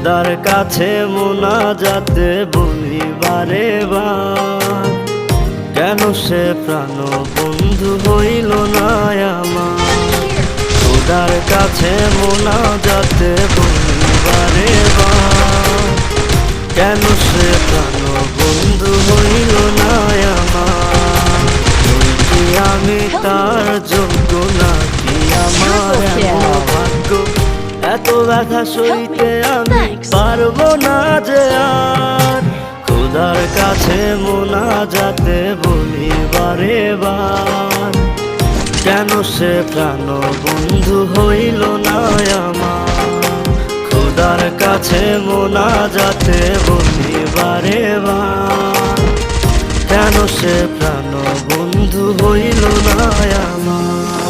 খোদার কাছে মোনাজাতে বলি বারে বার, কেন সে প্রাণ বন্ধু হইল না আমার। খোদার কাছে মোনাজাতে বলি বারে বার, কেন সে প্রাণ বন্ধু হইল না আমার। বলছি আমি তার যোগ্য নাকি আমার এমন ভাগ্য, এত ব্যথা সইতে আমি পারবো না যে আর। খোদার কাছে মোনাজাতে বলি বারে বার, কেন সে প্রাণ বন্ধু হইল না আমার। খোদার কাছে মোনাজাতে বলি বারে বার, কেন সে প্রাণ বন্ধু হইল না আমার।